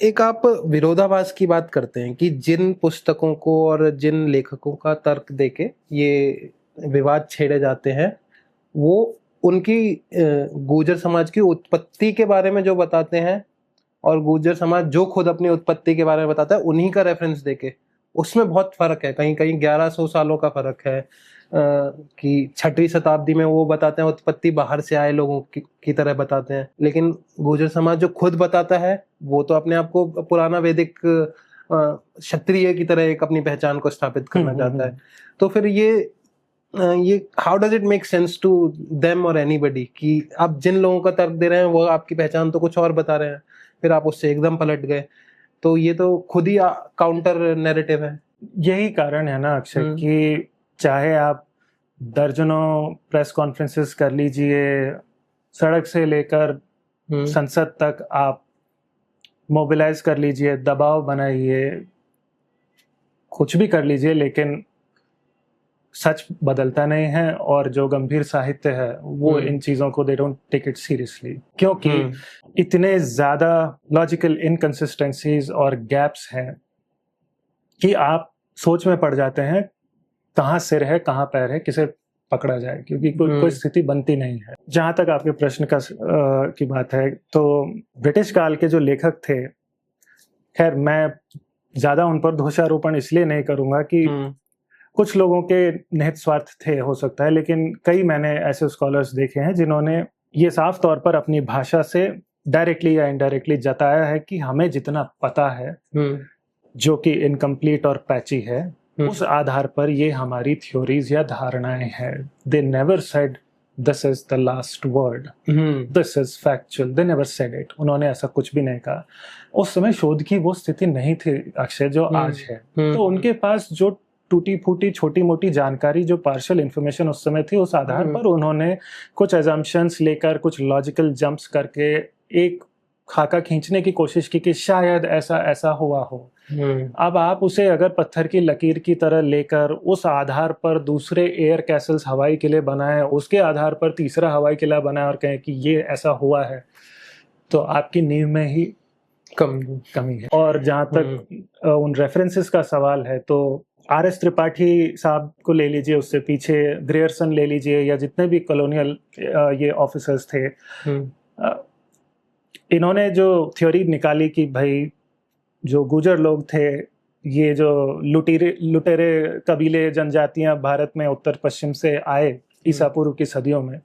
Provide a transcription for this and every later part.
एक आप विरोधाभास की बात करते हैं कि जिन पुस्तकों को और जिन लेखकों का तर्क देके ये विवाद छेड़े जाते हैं, वो उनकी गुर्जर समाज की उत्पत्ति के बारे में जो बताते हैं, और गुर्जर समाज जो खुद अपनी उत्पत्ति के बारे में बताता है उन्हीं का रेफरेंस देके, उसमें बहुत फर्क है। कहीं कहीं 1100 सालों का फर्क है कि 6वीं शताब्दी में वो बताते हैं उत्पत्ति बाहर से आए लोगों की तरह बताते हैं, लेकिन गुर्जर समाज जो खुद बताता है वो तो अपने आप को पुराना वैदिक क्षत्रिय की तरह एक अपनी पहचान को स्थापित करना चाहता है। तो फिर ये how does it make sense to them और एनीबडी कि आप जिन लोगों का तर्क दे रहे हैं वो आपकी पहचान तो कुछ और बता रहे हैं, फिर आप उससे एकदम पलट गए, तो ये तो खुद ही काउंटर नैरेटिव है। यही कारण है ना अक्षय कि चाहे आप दर्जनों प्रेस कॉन्फ्रेंसेस कर लीजिए, सड़क से लेकर संसद तक आप मोबिलाइज कर लीजिए, दबाव बनाइए, कुछ भी कर लीजिए, लेकिन सच बदलता नहीं है। और जो गंभीर साहित्य है वो इन चीजों को they don't take it seriously, क्योंकि इतने ज्यादा लॉजिकल इनकंसिस्टेंसीज और गैप्स हैं कि आप सोच में पड़ जाते हैं कहाँ सिर है कहाँ पैर है, किसे पकड़ा जाए, क्योंकि कोई स्थिति बनती नहीं है। जहां तक आपके प्रश्न की बात है, तो ब्रिटिश काल के जो लेखक थे, खैर मैं ज्यादा उन पर दोषारोपण इसलिए नहीं करूंगा कि कुछ लोगों के निहित स्वार्थ थे हो सकता है, लेकिन कई मैंने ऐसे स्कॉलर्स देखे हैं जिन्होंने ये साफ तौर पर अपनी भाषा से डायरेक्टली या इनडायरेक्टली जताया है कि हमें जितना पता है, जो कि इनकम्प्लीट और पैची है, उस आधार पर ये हमारी थ्योरीज या धारणाएं हैं। They never said this is the last word, this is factual, they never said it. उन्होंने ऐसा कुछ भी नहीं कहा। उस समय शोध की वो स्थिति नहीं थी अक्षय जो आज है। तो उनके पास जो टूटी फूटी छोटी मोटी जानकारी, जो पार्शियल इंफॉर्मेशन उस समय थी, उस आधार पर उन्होंने कुछ एजम्पशंस लेकर, कुछ लॉजिकल जंप्स करके एक खाका खींचने की कोशिश की कि शायद ऐसा ऐसा हुआ हो। अब आप उसे अगर पत्थर की लकीर की तरह लेकर उस आधार पर दूसरे एयर कैसल्स हवाई किले बनाए, उसके आधार पर तीसरा हवाई किला बनाए और कहें कि ये ऐसा हुआ है, तो आपकी नींव में ही कमी है। और जहां तक उन रेफरेंसेस का सवाल है, तो आर.एस. त्रिपाठी साहब को ले लीजिए, उससे पीछे ग्रियर्सन ले लीजिए, या जितने भी कॉलोनियल ये ऑफिसर्स थे, इन्होंने जो थ्योरी निकाली कि भाई जो गुर्जर लोग थे, ये जो लुटेरे कबीले जनजातियां भारत में उत्तर पश्चिम से आए ईसा पूर्व की सदियों में,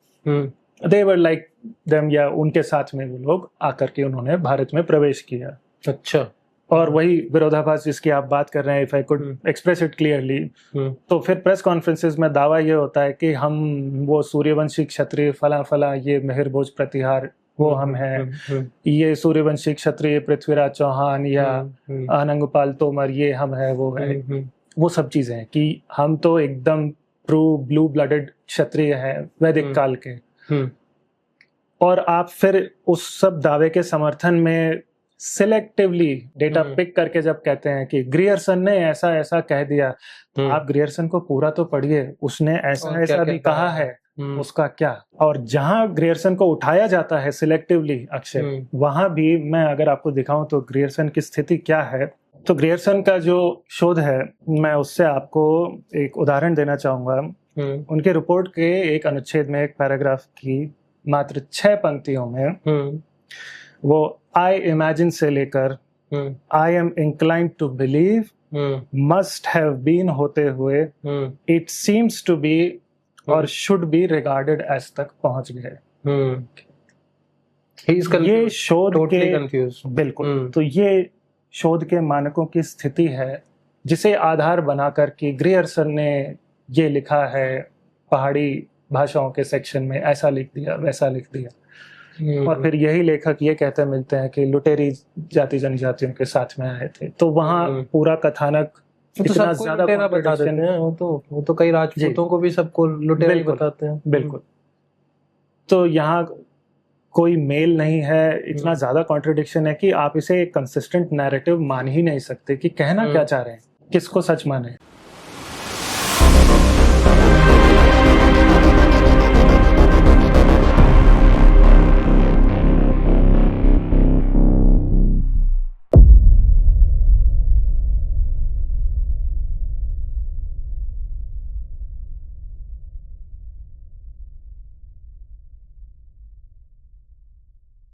दे वर लाइक देम, या उनके साथ में वो लोग आकर के उन्होंने भारत में प्रवेश किया। अच्छा। और वही विरोधाभास जिसकी आप बात कर रहे हैं, if I could express it clearly, तो फिर प्रेस कॉन्फ्रेंसेस में दावा ये होता है कि हम वो सूर्यवंशी क्षत्रिय फला फला, ये मेहर भोज प्रतिहार वो हम हैं, ये सूर्यवंशी क्षत्रिय पृथ्वीराज चौहान या अनंगपाल तोमर ये हम है, वो है, वो सब चीजें हैं कि हम तो एकदम ट्रू ब्लू ब्लडेड क्षत्रिय हैं वैदिक काल के। और आप फिर उस सब दावे के समर्थन में सिलेक्टिवली डेटा पिक करके जब कहते हैं कि ग्रियर्सन ने ऐसा ऐसा कह दिया, तो आप ग्रियर्सन को पूरा तो पढ़िए, उसने ऐसा ऐसा भी कहा है, उसका क्या। और जहां ग्रियर्सन को उठाया जाता है सिलेक्टिवली अक्षय, वहां भी मैं अगर आपको दिखाऊं तो ग्रियर्सन की स्थिति क्या है, तो ग्रियर्सन का जो शोध है, मैं उससे आपको एक उदाहरण देना चाहूंगा। उनके रिपोर्ट के एक अनुच्छेद में, एक पैराग्राफ की मात्र 6 पंक्तियों में, वो आई इमेजिन से लेकर I am inclined to believe, must have been होते हुए इट सीम्स टू बी और शुड बी रिगार्डेड एज तक पहुंच गए। ये शोध के बिल्कुल, तो ये शोध के मानकों की स्थिति है जिसे आधार बनाकर कि ग्रियर्सन ने ये लिखा है, पहाड़ी भाषाओं के सेक्शन में ऐसा लिख दिया, वैसा लिख दिया। और फिर यही लेखक ये कहते मिलते हैं कि लुटेरी जाति जनजातियों के साथ में आए थे, तो वहाँ पूरा कथानक इतना ज्यादा बता देते हैं। वो तो कई राजपूतों को भी सबको लुटेरे बताते हैं। बिल्कुल। तो यहाँ कोई मेल नहीं है, इतना ज्यादा कॉन्ट्रडिक्शन है कि आप इसे एक कंसिस्टेंट नैरेटिव मान ही नहीं सकते कि कहना क्या चाह रहे हैं, किसको सच माने।